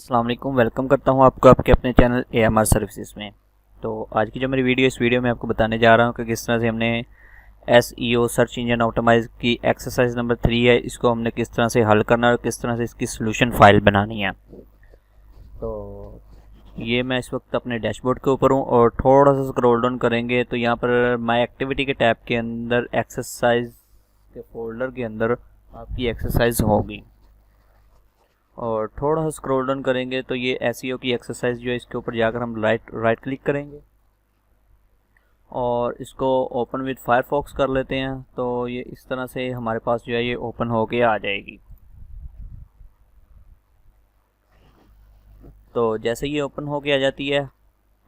अस्सलाम वालेकुम, वेलकम करता हूं आपको आपके अपने चैनल AMR सर्विसेज में। तो आज की जो मेरी वीडियो इस वीडियो में आपको बताने जा रहा हूं कि किस तरह से हमने SEO सर्च इंजन ऑप्टिमाइज की एक्सरसाइज नंबर 3 है, इसको हमने किस तरह से हल करना है और किस तरह से इसकी सोल्यूशन फाइल बनानी है। तो ये मैं इस वक्त अपने डैशबोर्ड के ऊपर हूँ और थोड़ा सा स्क्रॉल डाउन करेंगे तो यहाँ पर माई एक्टिविटी के टैब के अंदर एक्सरसाइज के फोल्डर के अंदर आपकी एक्सरसाइज होगी और थोड़ा सा स्क्रॉल डाउन करेंगे तो ये SEO की एक्सरसाइज जो है इसके ऊपर जाकर हम राइट क्लिक करेंगे और इसको ओपन विद फायरफॉक्स कर लेते हैं। तो ये इस तरह से हमारे पास जो है ये ओपन होके आ जाएगी। तो जैसे ये ओपन होके आ जाती है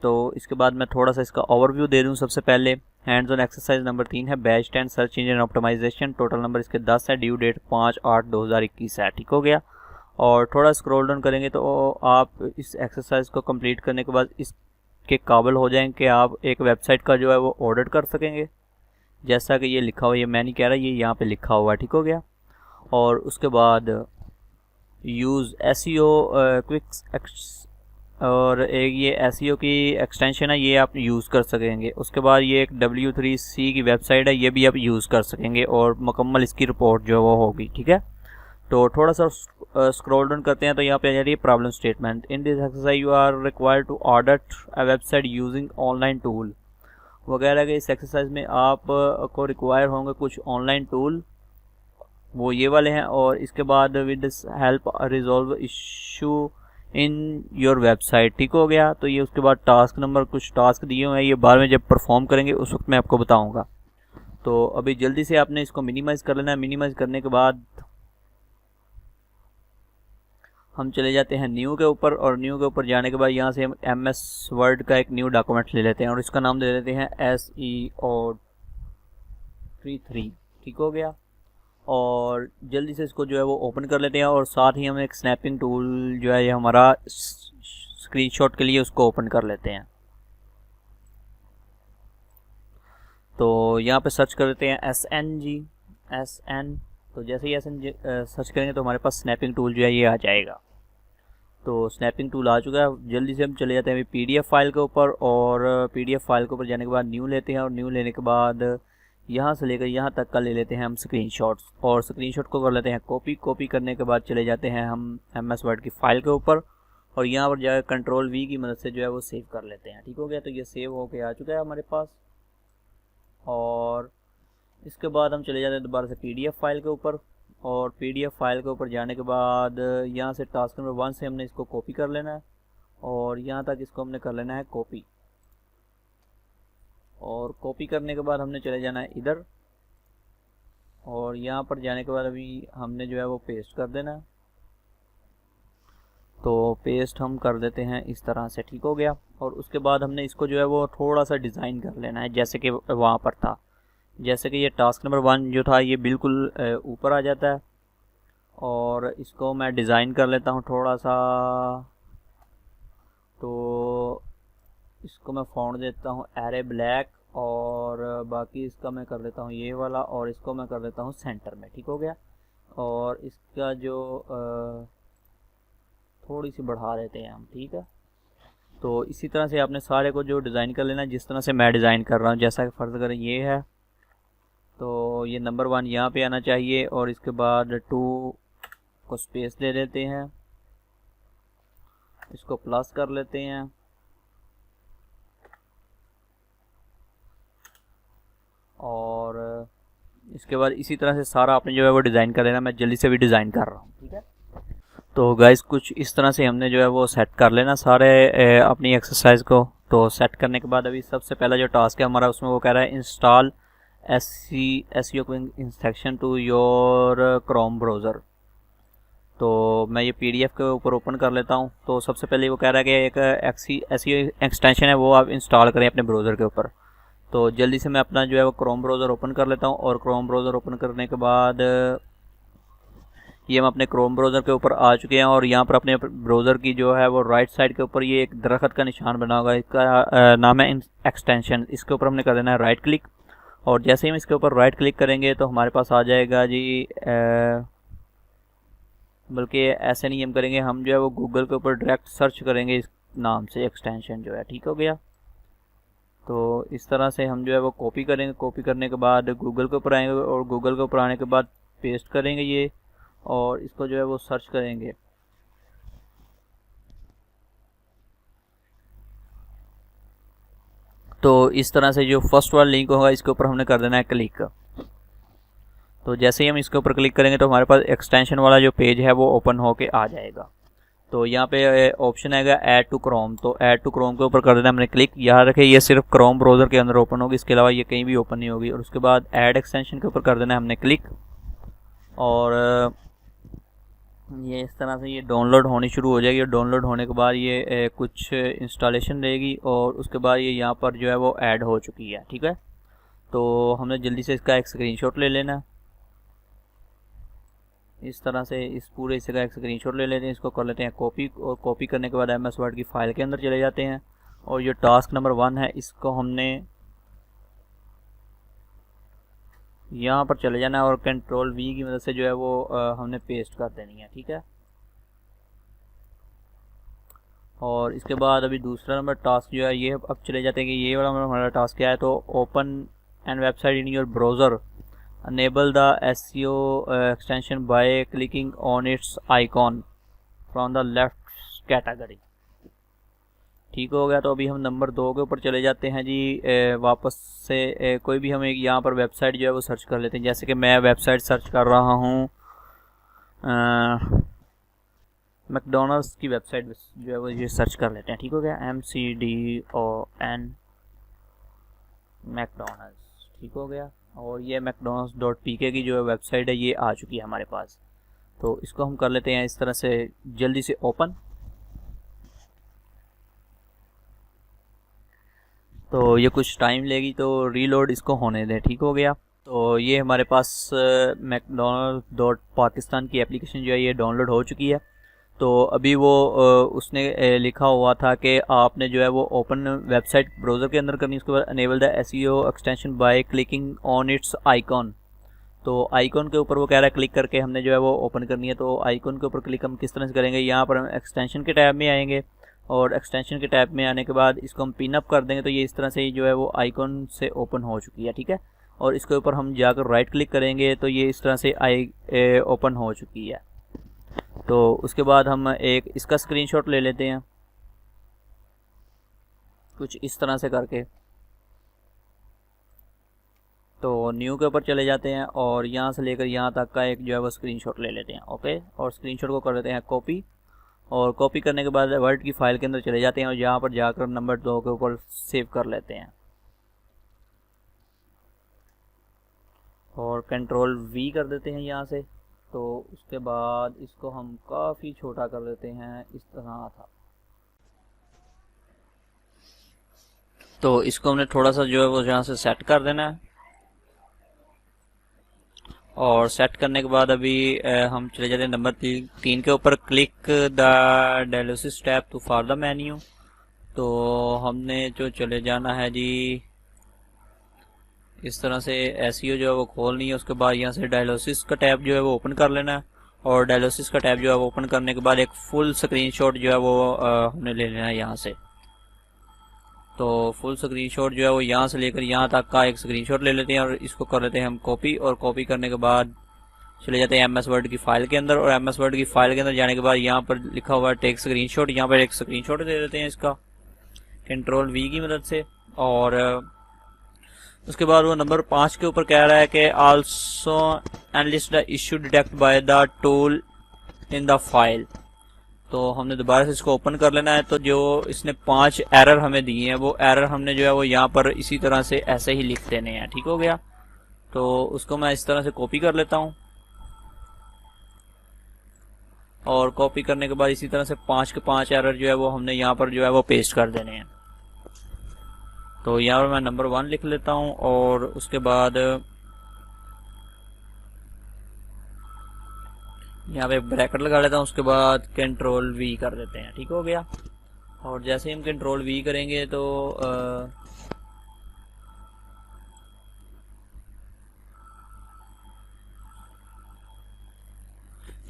तो इसके बाद मैं थोड़ा सा इसका ओवरव्यू दे दूं। सबसे पहले हैंड्स ऑन एक्सरसाइज नंबर 3 है, batch 10 search engine optimisation. Total number इसके 10 है, ड्यू डेट 5/8/2021 है। ठीक हो गया। और थोड़ा स्क्रॉल डाउन करेंगे तो आप इस एक्सरसाइज को कंप्लीट करने के बाद इसके काबिल हो जाएंगे कि आप एक वेबसाइट का जो है वो ऑडिट कर सकेंगे। जैसा कि ये लिखा हुआ है, ये मैं नहीं कह रहा, ये यहाँ पे लिखा हुआ है। ठीक हो गया। और उसके बाद यूज़ SEO क्विक और एक ये SEO की एक्सटेंशन है, ये आप यूज़ कर सकेंगे। उसके बाद ये एक W3C की वेबसाइट है, ये भी आप यूज़ कर सकेंगे और मुकम्मल इसकी रिपोर्ट जो है वो होगी। ठीक है। तो थोड़ा सा स्क्रॉल डाउन करते हैं तो यहाँ पे आ जाती है problem statement. In this exercise you are required to audit a website using online tool वगैरह के। इस एक्सरसाइज में आप को रिक्वायर होंगे कुछ ऑनलाइन टूल, वो ये वाले हैं। और इसके बाद with help resolve issue in your website. ठीक हो गया। तो ये उसके बाद टास्क नंबर कुछ टास्क दिए हुए हैं, ये बाद में जब परफॉर्म करेंगे उस वक्त मैं आपको बताऊँगा। तो अभी जल्दी से आपने इसको मिनिमाइज़ कर लेना है। मिनिमाइज़ करने के बाद हम चले जाते हैं न्यू के ऊपर और न्यू के ऊपर जाने के बाद यहाँ से हम MS वर्ड का एक न्यू डॉक्यूमेंट ले लेते हैं और इसका नाम दे देते हैं SEO33। ठीक हो गया। और जल्दी से इसको जो है वो ओपन कर लेते हैं और साथ ही हम एक स्नैपिंग टूल जो है ये हमारा स्क्रीनशॉट के लिए उसको ओपन कर लेते हैं। तो यहाँ पे सर्च कर लेते हैं SN। तो जैसे ही SN सर्च करेंगे तो हमारे पास स्नैपिंग टूल जो है ये आ जाएगा। तो स्नैपिंग टूल आ चुका है। जल्दी से हम चले जाते हैं PDF फाइल के ऊपर और PDF फाइल के ऊपर जाने के बाद न्यू लेते हैं और न्यू लेने के बाद यहाँ से लेकर यहाँ तक का ले लेते हैं हम स्क्रीनशॉट्स और स्क्रीनशॉट को कर लेते हैं कॉपी करने के बाद चले जाते हैं हम MS वर्ड की फ़ाइल के ऊपर और यहाँ पर जाकर Ctrl+V की मदद से जो है वो सेव कर लेते हैं। ठीक हो गया। तो ये सेव होके आ चुका है हमारे पास। और इसके बाद हम चले जाते हैं दोबारा से PDF फाइल के ऊपर और PDF फाइल के ऊपर जाने के बाद यहाँ से टास्क नंबर 1 से हमने इसको कॉपी कर लेना है और यहाँ तक इसको हमने कर लेना है कॉपी। और कॉपी करने के बाद हमने चले जाना है इधर और यहाँ पर जाने के बाद अभी हमने जो है वो पेस्ट कर देना है। तो पेस्ट हम कर देते हैं इस तरह से। ठीक हो गया। और उसके बाद हमने इसको जो है वो थोड़ा सा डिज़ाइन कर लेना है जैसे कि वहाँ पर था। जैसे कि ये टास्क नंबर 1 जो था ये बिल्कुल ऊपर आ जाता है और इसको मैं डिज़ाइन कर लेता हूँ थोड़ा सा। तो इसको मैं फ़ॉन्ट देता हूँ एरे ब्लैक और बाकी इसका मैं कर देता हूँ ये वाला और इसको मैं कर देता हूँ सेंटर में। ठीक हो गया। और इसका जो थोड़ी सी बढ़ा देते हैं हम। ठीक है। तो इसी तरह से आपने सारे को जो डिज़ाइन कर लेना जिस तरह से मैं डिज़ाइन कर रहा हूँ। जैसा कि फ़र्ज़ करें ये है तो ये नंबर 1 यहाँ पे आना चाहिए और इसके बाद 2 को स्पेस दे देते हैं, इसको प्लस कर लेते हैं और इसके बाद इसी तरह से सारा आपने जो है वो डिज़ाइन कर लेना। मैं जल्दी से भी डिज़ाइन कर रहा हूँ। ठीक है। तो गाइस कुछ इस तरह से हमने जो है वो सेट कर लेना सारे अपनी एक्सरसाइज को। तो सेट करने के बाद अभी सबसे पहला जो टास्क है हमारा उसमें वो कह रहा है install SEO instruction to your Chrome browser. तो मैं ये PDF के ऊपर ओपन कर लेता हूँ। तो सबसे पहले वो कह रहा है कि एक SEO एक्सटेंशन है वो आप इंस्टॉल करें अपने ब्राउज़र के ऊपर। तो जल्दी से मैं अपना जो है वो क्रोम ब्राउज़र ओपन कर लेता हूँ और क्रोम ब्राउज़र ओपन करने के बाद ये हम अपने क्रोम ब्राउज़र के ऊपर आ चुके हैं और यहाँ पर अपने ब्राउज़र की जो है वो राइट साइड के ऊपर ये एक दरख्त का निशान बना होगा, इसका नाम है एक्सटेंशन। इसके ऊपर हमने कर देना है राइट क्लिक और जैसे ही हम इसके ऊपर राइट क्लिक करेंगे तो हमारे पास आ जाएगा जी बल्कि ऐसे नहीं हम करेंगे, हम जो है वो गूगल के ऊपर डायरेक्ट सर्च करेंगे इस नाम से एक्सटेंशन जो है। ठीक हो गया। तो इस तरह से हम जो है वो कॉपी करेंगे, कॉपी करने के बाद गूगल के ऊपर आएंगे और गूगल के ऊपर आने के बाद पेस्ट करेंगे ये, और इसको जो है वो सर्च करेंगे। तो इस तरह से जो फर्स्ट वाला लिंक होगा इसके ऊपर हमने कर देना है क्लिक। तो जैसे ही हम इसके ऊपर क्लिक करेंगे तो हमारे पास एक्सटेंशन वाला जो पेज है वो ओपन होके आ जाएगा। तो यहाँ पे ऑप्शन आएगा ऐड टू क्रोम, तो ऐड टू क्रोम के ऊपर कर देना हमने क्लिक। यहाँ रखे ये सिर्फ क्रोम ब्राउज़र के अंदर ओपन होगी, इसके अलावा ये कहीं भी ओपन नहीं होगी। और उसके बाद ऐड एक्सटेंशन के ऊपर कर देना हमने क्लिक, और ये इस तरह से ये डाउनलोड होनी शुरू हो जाएगी। और डाउनलोड होने के बाद ये कुछ इंस्टॉलेशन रहेगी, और उसके बाद ये यहाँ पर जो है वो ऐड हो चुकी है। ठीक है, तो हमने जल्दी से इसका एक स्क्रीनशॉट ले लेना है। इस तरह से इस पूरे हिस्से का एक स्क्रीनशॉट ले लेते हैं, इसको कर लेते हैं कॉपी, और कॉपी करने के बाद MS वर्ड की फ़ाइल के अंदर चले जाते हैं। और जो टास्क नंबर 1 है इसको हमने यहाँ पर चले जाना है, और कंट्रोल V की मदद से जो है वो हमने पेस्ट कर देनी है। ठीक है, और इसके बाद अभी दूसरा नंबर टास्क जो है ये अब चले जाते हैं कि ये वाला हमारा टास्क क्या है। तो open an website in your browser, enable the SEO extension by clicking on its icon from the left category। ठीक हो गया। तो अभी हम नंबर 2 के ऊपर चले जाते हैं जी। वापस से कोई भी हम एक यहाँ पर वेबसाइट जो है वो सर्च कर लेते हैं। जैसे कि मैं वेबसाइट सर्च कर रहा हूँ, मैकडोनल्ड्स की वेबसाइट जो है वो ये सर्च कर लेते हैं। ठीक हो गया, MCDON मैकडोनल्ड्स। ठीक हो गया, और ये mcdonalds.pk की जो है वेबसाइट है ये आ चुकी है हमारे पास। तो इसको हम कर लेते हैं इस तरह से जल्दी से ओपन। तो ये कुछ टाइम लेगी, तो रीलोड इसको होने दें। ठीक हो गया। तो ये हमारे पास McDonalds.Pakistan की एप्लीकेशन जो है ये डाउनलोड हो चुकी है। तो अभी वो उसने लिखा हुआ था कि आपने जो है वो ओपन वेबसाइट ब्राउज़र के अंदर करनी, उसके बाद enable the SEO extension by clicking on its icon. तो आइकॉन के ऊपर वो कह रहा है क्लिक करके हमने जो है वो ओपन करनी है। तो आइकॉन के ऊपर क्लिक हम किस तरह से करेंगे, यहाँ पर हम एक्सटेंशन के टैब में आएंगे, और एक्सटेंशन के टैब में आने के बाद इसको हम पिन अप कर देंगे। तो ये इस तरह से ही जो है वो आइकॉन से ओपन हो चुकी है। ठीक है, और इसके ऊपर हम जाकर राइट क्लिक करेंगे तो ये इस तरह से ओपन हो चुकी है। तो उसके बाद हम एक इसका स्क्रीनशॉट ले लेते हैं कुछ इस तरह से करके। तो न्यू के ऊपर चले जाते हैं, और यहाँ से लेकर यहाँ तक का एक जो है वो स्क्रीनशॉट ले लेते हैं। ओके, और स्क्रीनशॉट को कर लेते हैं कॉपी, और कॉपी करने के बाद वर्ड की फ़ाइल के अंदर चले जाते हैं, और यहाँ पर जाकर नंबर 2 के ऊपर सेव कर लेते हैं, और कंट्रोल V कर देते हैं यहाँ से। तो उसके बाद इसको हम काफ़ी छोटा कर देते हैं, इस तरह था। तो इसको हमने थोड़ा सा जो है वो यहाँ से सेट कर देना है, और सेट करने के बाद अभी हम चले जाते हैं नंबर 3 के ऊपर, click the dialysis tab to for the menu. तो हमने जो चले जाना है जी इस तरह से SEO जो है वो खोलनी है। उसके बाद यहाँ से डायलिसिस का टैब जो है वो ओपन कर लेना है, और डायलिसिस का टैब जो है वो ओपन करने के बाद एक फुल स्क्रीनशॉट जो है वो हमने ले लेना है यहाँ से। तो फुल स्क्रीनशॉट जो है वो यहाँ से लेकर यहाँ तक का एक स्क्रीनशॉट ले लेते हैं, और इसको कर लेते हैं हम कॉपी, और कॉपी करने के बाद चले जाते हैं MS वर्ड की फ़ाइल के अंदर, और MS वर्ड की फ़ाइल के अंदर जाने के बाद यहाँ पर लिखा हुआ है टेक स्क्रीनशॉट, यहाँ पर एक स्क्रीनशॉट दे देते हैं इसका कंट्रोल V की मदद से। और उसके बाद वो नंबर 5 के ऊपर कह रहा है कि also analyst the issue detect by the tool in the file. तो हमने दोबारा से इसको ओपन कर लेना है। तो जो इसने 5 एरर हमें दिए हैं वो एरर हमने जो है वो यहाँ पर इसी तरह से ऐसे ही लिख देने हैं। ठीक हो गया। तो उसको मैं इस तरह से कॉपी कर लेता हूँ, और कॉपी करने के बाद इसी तरह से 5 के 5 एरर जो है वो हमने यहाँ पर जो है वो पेस्ट कर देने हैं। तो यहाँ पर मैं नंबर 1 लिख लेता हूँ, और उसके बाद यहाँ पे ब्रैकेट लगा लेता हूँ, उसके बाद कंट्रोल V कर देते हैं। ठीक हो गया। और जैसे ही हम कंट्रोल V करेंगे तो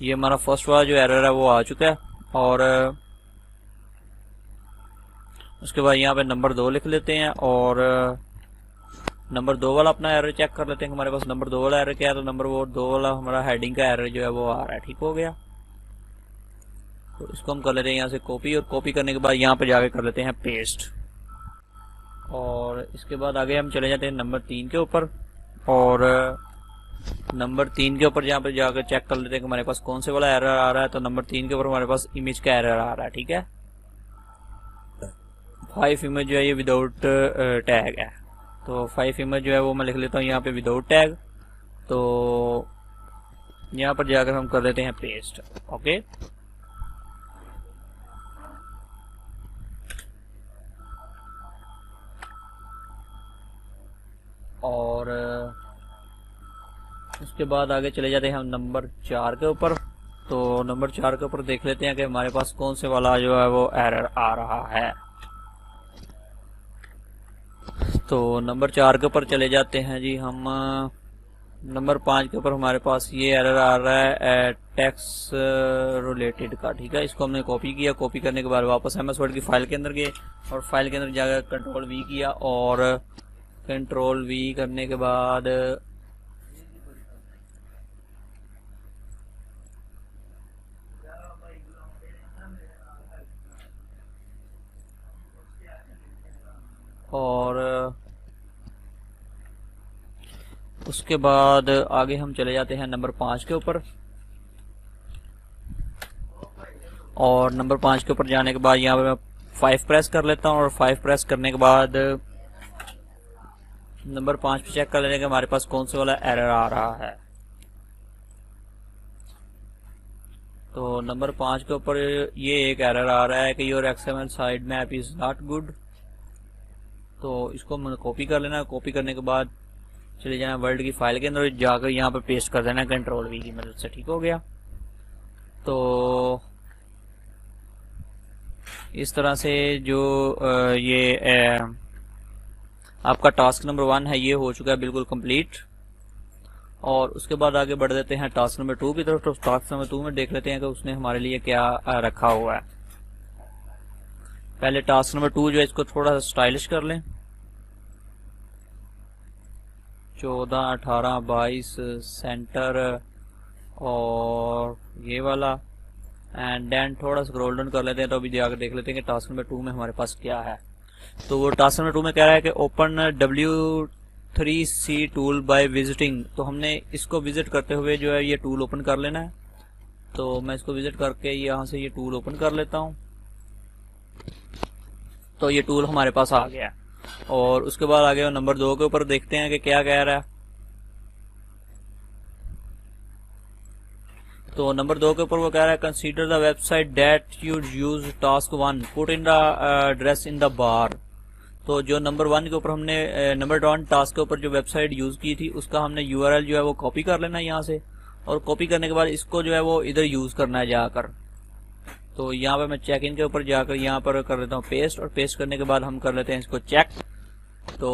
ये हमारा फर्स्ट वाला जो एरर है वो आ चुका है। और उसके बाद यहाँ पे नंबर 2 लिख लेते हैं और नंबर 2 वाला अपना एरर चेक कर लेते हैं। हमारे पास नंबर 2 वाला एरर क्या है, तो नंबर 2 वाला हमारा हेडिंग का एरर जो है वो आ रहा है। ठीक हो गया, तो इसको हम कर लेते हैं यहाँ से कॉपी, और कॉपी करने के बाद यहाँ पे जाके कर लेते हैं पेस्ट। और इसके बाद आगे हम चले जाते हैं नंबर 3 के ऊपर, और नंबर 3 के ऊपर यहाँ पे जाकर चेक कर लेते हैं कि हमारे पास कौन से वाला एरर आ रहा है। तो नंबर 3 के ऊपर हमारे पास इमेज का एरर आ रहा है। ठीक है, 5 इमेज जो है ये विदाउट टैग है, तो 5 इमेज जो है वो मैं लिख लेता हूँ यहाँ पे विदाउट टैग। तो यहाँ पर जाकर हम कर देते हैं पेस्ट। ओके, और उसके बाद आगे चले जाते हैं हम नंबर 4 के ऊपर। तो नंबर 4 के ऊपर देख लेते हैं कि हमारे पास कौन से वाला जो है वो एरर आ रहा है। तो नंबर 4 के ऊपर चले जाते हैं जी हम। नंबर 5 के ऊपर हमारे पास ये एरर आ रहा है टैक्स रिलेटेड का। ठीक है, इसको हमने कॉपी किया, कॉपी करने के बाद वापस MS वर्ड की फाइल के अंदर गए और फाइल के अंदर जाकर कंट्रोल V किया, और कंट्रोल V करने के बाद और उसके बाद आगे हम चले जाते हैं नंबर 5 के ऊपर। और नंबर 5 के ऊपर जाने के बाद यहाँ पे मैं 5 प्रेस कर लेता हूँ, और 5 प्रेस करने के बाद नंबर 5 पे चेक कर लेने के हमारे पास कौन से वाला एरर आ रहा है। तो नंबर 5 के ऊपर ये एक एरर आ रहा है कि your XML side map is not good. तो इसको मैंने कॉपी कर लेना, कॉपी करने के बाद चले जाना वर्ड की फाइल के अंदर, जाकर यहाँ पे पेस्ट कर देना कंट्रोल V की मदद से। ठीक हो गया, तो इस तरह से जो ये आपका टास्क नंबर 1 है ये हो चुका है बिल्कुल कंप्लीट। और उसके बाद आगे बढ़ देते हैं टास्क नंबर 2 की तरफ। तो टास्क नंबर 2 में देख लेते हैं कि उसने हमारे लिए क्या रखा हुआ है। पहले टास्क नंबर 2 जो है इसको थोड़ा सा स्टाइलिश कर लें, 14, 18, 22 सेंटर और ये वाला, एंड देन थोड़ा स्क्रॉल डाउन कर लेते हैं। तो अभी जाकर देख लेते हैं कि टास्क नंबर 2 में हमारे पास क्या है। तो वो टास्क नंबर 2 में कह रहा है कि open W3C tool by visiting. तो हमने इसको विजिट करते हुए जो है ये टूल ओपन कर लेना है। तो मैं इसको विजिट करके यहाँ से ये टूल ओपन कर लेता हूँ। तो ये टूल हमारे पास आ गया। और उसके बाद आगे नंबर 2 के ऊपर देखते हैं कि क्या कह रहा है। तो नंबर 2 के ऊपर वो कह रहा है consider the website that you use task 1 put in the address in the bar. तो जो नंबर 1 के ऊपर हमने नंबर 1 टास्क के ऊपर जो वेबसाइट यूज की थी उसका हमने URL जो है वो कॉपी कर लेना है यहाँ से, और कॉपी करने के बाद इसको जो है वो इधर यूज करना है जाकर। तो यहाँ पे मैं चेक इन के ऊपर जाकर यहाँ पर कर लेता हूँ पेस्ट, और पेस्ट करने के बाद हम कर लेते हैं इसको चेक। तो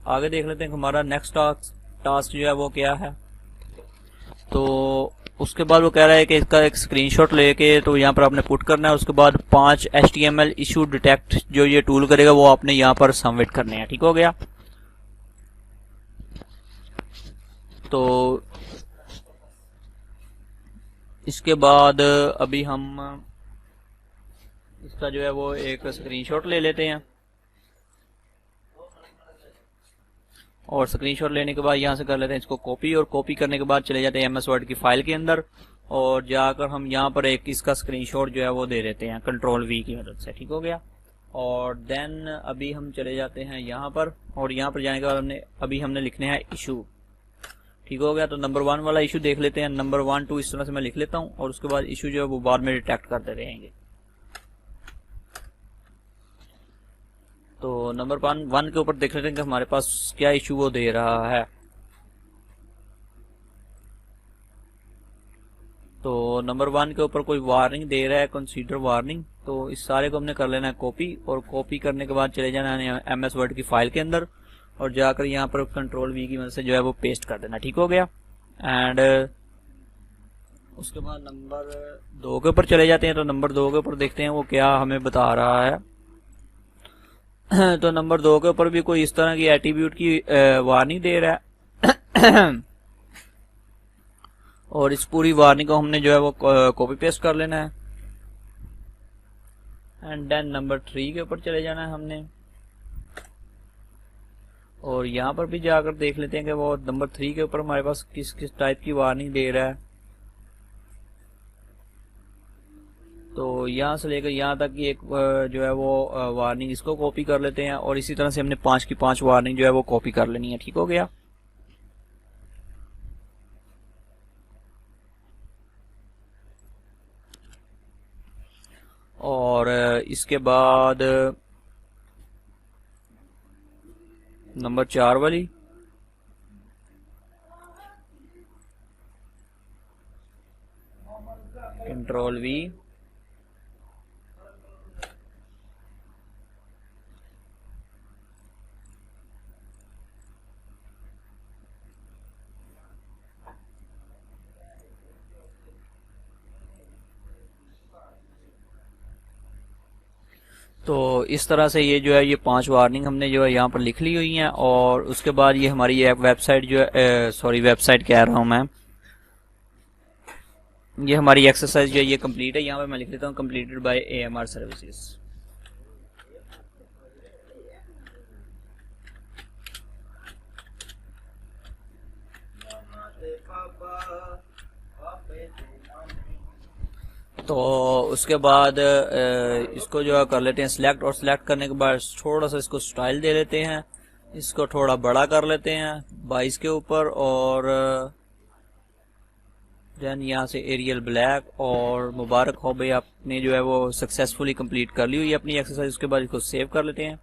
आगे देख लेते हैं कि हमारा नेक्स्ट टास्क जो है वो क्या है। तो उसके बाद वो कह रहा है कि इसका एक स्क्रीनशॉट लेके तो यहाँ पर आपने पुट करना है। उसके बाद 5 HTML इशू डिटेक्ट जो ये टूल करेगा वो आपने यहाँ पर सबमिट करने हैं। ठीक हो गया, तो इसके बाद अभी हम इसका जो है वो एक स्क्रीनशॉट ले लेते हैं, और स्क्रीनशॉट लेने के बाद यहाँ से कर लेते हैं इसको कॉपी, और कॉपी करने के बाद चले जाते हैं MS वर्ड की फाइल के अंदर, और जाकर हम यहाँ पर एक इसका स्क्रीनशॉट जो है वो दे देते हैं कंट्रोल V की मदद से। ठीक हो गया, और देन अभी हम चले जाते हैं यहाँ पर, और यहाँ पर जाने के बाद हमने लिखने हैं इशू। ठीक हो गया, तो नंबर 1 वाला इशू देख लेते हैं। नंबर 1, 2 इस तरह से मैं लिख लेता हूँ, और उसके बाद इशू जो है वो बाद में डिटेक्ट करते रहेंगे। तो नंबर 1 के ऊपर देख लेते हैं कि हमारे पास क्या इशू वो दे रहा है। तो नंबर 1 के ऊपर कोई वार्निंग दे रहा है, कंसीडर वार्निंग। तो इस सारे को हमने कर लेना है कॉपी, और कॉपी करने के बाद चले जाना है MS वर्ड की फाइल के अंदर, और जाकर यहाँ पर कंट्रोल V की मदद से जो है वो पेस्ट कर देना। ठीक हो गया, एंड उसके बाद नंबर 2 के ऊपर चले जाते हैं। तो नंबर 2 के ऊपर देखते हैं वो क्या हमें बता रहा है। तो नंबर 2 के ऊपर भी कोई इस तरह की एट्रीब्यूट की वार्निंग दे रहा है। और इस पूरी वार्निंग को हमने जो है वो कॉपी पेस्ट कर लेना है। एंड देन नंबर 3 के ऊपर चले जाना है हमने। और यहाँ पर भी जाकर देख लेते हैं कि वो नंबर 3 के ऊपर हमारे पास किस किस टाइप की वार्निंग दे रहा है। तो यहाँ से लेकर यहाँ तक की एक जो है वो वार्निंग इसको कॉपी कर लेते हैं। और इसी तरह से हमने 5 की 5 वार्निंग जो है वो कॉपी कर लेनी है। ठीक हो गया। और इसके बाद नंबर 4 वाली कंट्रोल V, तो इस तरह से ये जो है ये 5 वार्निंग हमने जो है यहाँ पर लिख ली हुई हैं। और उसके बाद ये हमारी ये वेबसाइट जो है सॉरी वेबसाइट कह रहा हूँ मैं, ये हमारी एक्सरसाइज जो है ये कंप्लीट है। यहाँ पे मैं लिख लेता हूँ कंप्लीटेड बाय AMR सर्विसेज। तो उसके बाद इसको जो है कर लेते हैं सिलेक्ट। और सिलेक्ट करने के बाद थोड़ा सा इसको स्टाइल दे लेते हैं। इसको थोड़ा बड़ा कर लेते हैं 22 के ऊपर। और देन यहाँ से एरियल ब्लैक। और मुबारक हो भाई, आपने जो है वो सक्सेसफुली कंप्लीट कर ली हुई है अपनी एक्सरसाइज। उसके बाद इसको सेव कर लेते हैं।